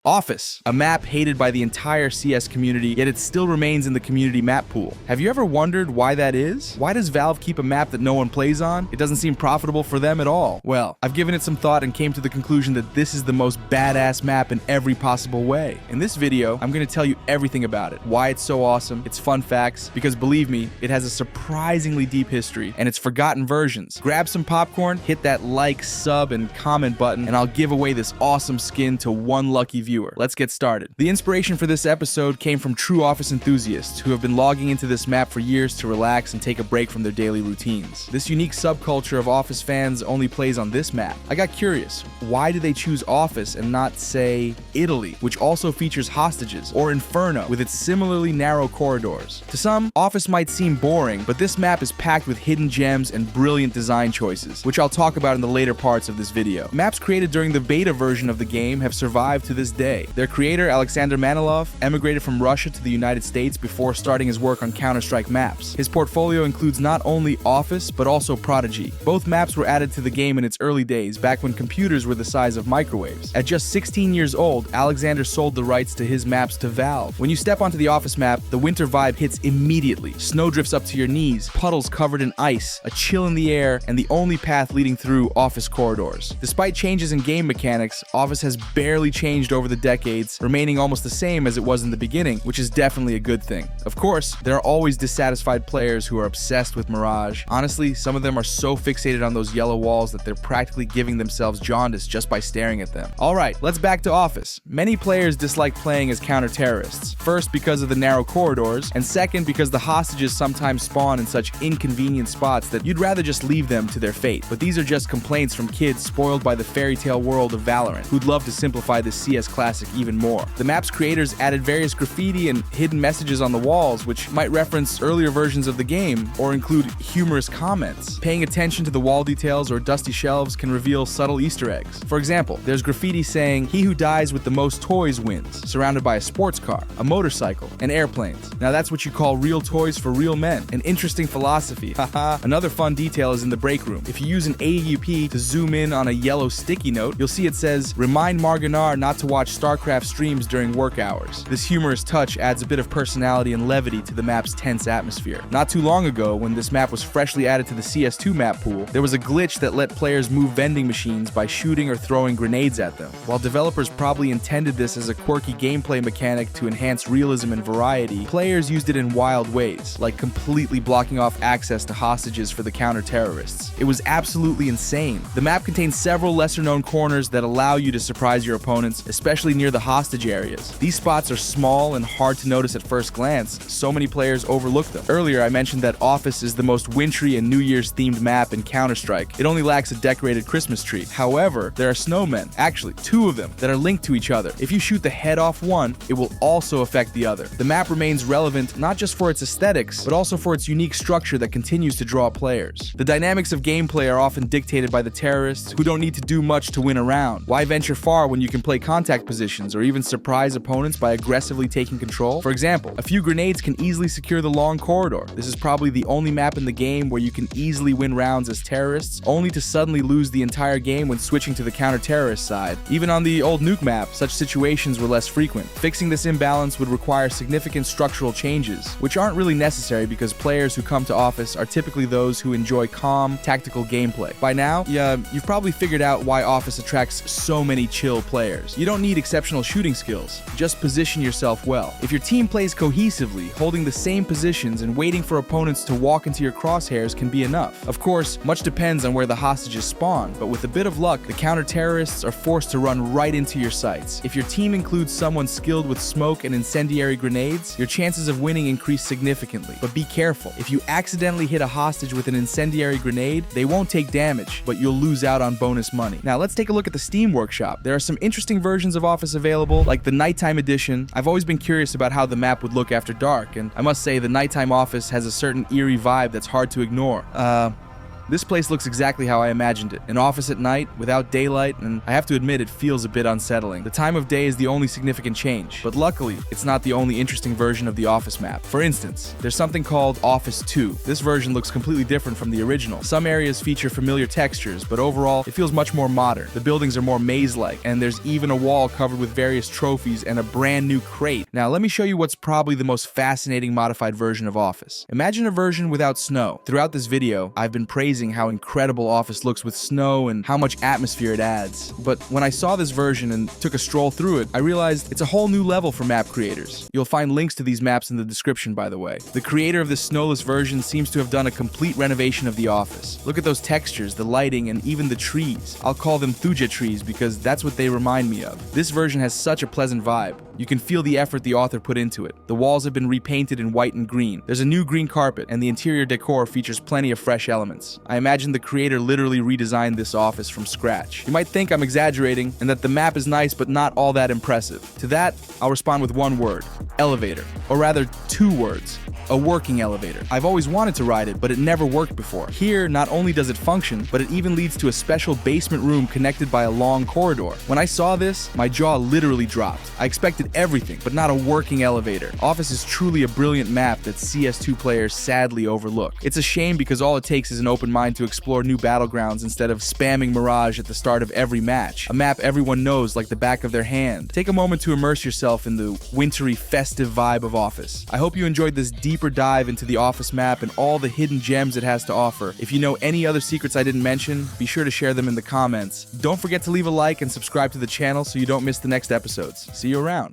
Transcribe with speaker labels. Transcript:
Speaker 1: Office, a map hated by the entire CS community, yet it still remains in the community map pool. Have you ever wondered why that is? Why does Valve keep a map that no one plays on? It doesn't seem profitable for them at all. Well, I've given it some thought and came to the conclusion that this is the most badass map in every possible way. In this video, I'm going to tell you everything about it, why it's so awesome, its fun facts, because believe me, it has a surprisingly deep history and its forgotten versions. Grab some popcorn, hit that like, sub, and comment button, and I'll give away this awesome skin to one lucky viewer. Let's get started. The inspiration for this episode came from true Office enthusiasts who have been logging into this map for years to relax and take a break from their daily routines. This unique subculture of Office fans only plays on this map. I got curious, why do they choose Office and not, say, Italy, which also features hostages, or Inferno with its similarly narrow corridors? To some, Office might seem boring, but this map is packed with hidden gems and brilliant design choices, which I'll talk about in the later parts of this video. Maps created during the beta version of the game have survived to this day. Their creator, Alexander Manilov, emigrated from Russia to the United States before starting his work on Counter-Strike maps. His portfolio includes not only Office, but also Prodigy. Both maps were added to the game in its early days, back when computers were the size of microwaves. At just 16 years old, Alexander sold the rights to his maps to Valve. When you step onto the Office map, the winter vibe hits immediately. Snow drifts up to your knees, puddles covered in ice, a chill in the air, and the only path leading through Office corridors. Despite changes in game mechanics, Office has barely changed over the decades, remaining almost the same as it was in the beginning, which is definitely a good thing. Of course, there are always dissatisfied players who are obsessed with Mirage. Honestly, some of them are so fixated on those yellow walls that they're practically giving themselves jaundice just by staring at them. Alright, let's back to Office. Many players dislike playing as counter-terrorists. First, because of the narrow corridors, and second, because the hostages sometimes spawn in such inconvenient spots that you'd rather just leave them to their fate. But these are just complaints from kids spoiled by the fairy tale world of Valorant, who'd love to simplify the CS classic even more. The map's creators added various graffiti and hidden messages on the walls, which might reference earlier versions of the game or include humorous comments. Paying attention to the wall details or dusty shelves can reveal subtle Easter eggs. For example, there's graffiti saying, "He who dies with the most toys wins," surrounded by a sports car, a motorcycle, and airplanes. Now that's what you call real toys for real men. An interesting philosophy. Haha. Another fun detail is in the break room. If you use an AUP to zoom in on a yellow sticky note, you'll see it says, "Remind Marganar not to watch StarCraft streams during work hours." This humorous touch adds a bit of personality and levity to the map's tense atmosphere. Not too long ago, when this map was freshly added to the CS2 map pool, there was a glitch that let players move vending machines by shooting or throwing grenades at them. While developers probably intended this as a quirky gameplay mechanic to enhance realism and variety, players used it in wild ways, like completely blocking off access to hostages for the counter-terrorists. It was absolutely insane. The map contains several lesser-known corners that allow you to surprise your opponents, especially near the hostage areas. These spots are small and hard to notice at first glance, so many players overlook them. Earlier I mentioned that Office is the most wintry and New Year's themed map in Counter-Strike. It only lacks a decorated Christmas tree. However, there are snowmen, actually 2 of them, that are linked to each other. If you shoot the head off one, it will also affect the other. The map remains relevant not just for its aesthetics, but also for its unique structure that continues to draw players. The dynamics of gameplay are often dictated by the terrorists, who don't need to do much to win a round. Why venture far when you can play contact positions or even surprise opponents by aggressively taking control? For example, a few grenades can easily secure the long corridor. This is probably the only map in the game where you can easily win rounds as terrorists, only to suddenly lose the entire game when switching to the counter-terrorist side. Even on the old nuke map, such situations were less frequent. Fixing this imbalance would require significant structural changes, which aren't really necessary because players who come to Office are typically those who enjoy calm, tactical gameplay. By now, you've probably figured out why Office attracts so many chill players. You don't need exceptional shooting skills, just position yourself well. If your team plays cohesively, holding the same positions and waiting for opponents to walk into your crosshairs can be enough. Of course, much depends on where the hostages spawn, but with a bit of luck, the counter-terrorists are forced to run right into your sights. If your team includes someone skilled with smoke and incendiary grenades, your chances of winning increase significantly. But be careful. If you accidentally hit a hostage with an incendiary grenade, they won't take damage, but you'll lose out on bonus money. Now let's take a look at the Steam Workshop. There are some interesting versions of Office available, like the Nighttime Edition. I've always been curious about how the map would look after dark, and I must say the Nighttime Office has a certain eerie vibe that's hard to ignore. This place looks exactly how I imagined it. An office at night, without daylight, and I have to admit it feels a bit unsettling. The time of day is the only significant change, but luckily, it's not the only interesting version of the office map. For instance, there's something called Office 2. This version looks completely different from the original. Some areas feature familiar textures, but overall, it feels much more modern. The buildings are more maze-like, and there's even a wall covered with various trophies and a brand new crate. Now, let me show you what's probably the most fascinating modified version of Office. Imagine a version without snow. Throughout this video, I've been praising how incredible Office looks with snow and how much atmosphere it adds. But when I saw this version and took a stroll through it, I realized it's a whole new level for map creators. You'll find links to these maps in the description, by the way. The creator of this snowless version seems to have done a complete renovation of the office. Look at those textures, the lighting, and even the trees. I'll call them thuja trees because that's what they remind me of. This version has such a pleasant vibe. You can feel the effort the author put into it. The walls have been repainted in white and green. There's a new green carpet, and the interior decor features plenty of fresh elements. I imagine the creator literally redesigned this office from scratch. You might think I'm exaggerating, and that the map is nice but not all that impressive. To that, I'll respond with one word: elevator. Or rather, two words: a working elevator. I've always wanted to ride it, but it never worked before. Here, not only does it function, but it even leads to a special basement room connected by a long corridor. When I saw this, my jaw literally dropped. I expected everything, but not a working elevator. Office is truly a brilliant map that CS2 players sadly overlook. It's a shame because all it takes is an open mind to explore new battlegrounds instead of spamming Mirage at the start of every match. A map everyone knows like the back of their hand. Take a moment to immerse yourself in the wintry, festive vibe of Office. I hope you enjoyed this deeper dive into the Office map and all the hidden gems it has to offer. If you know any other secrets I didn't mention, be sure to share them in the comments. Don't forget to leave a like and subscribe to the channel so you don't miss the next episodes. See you around.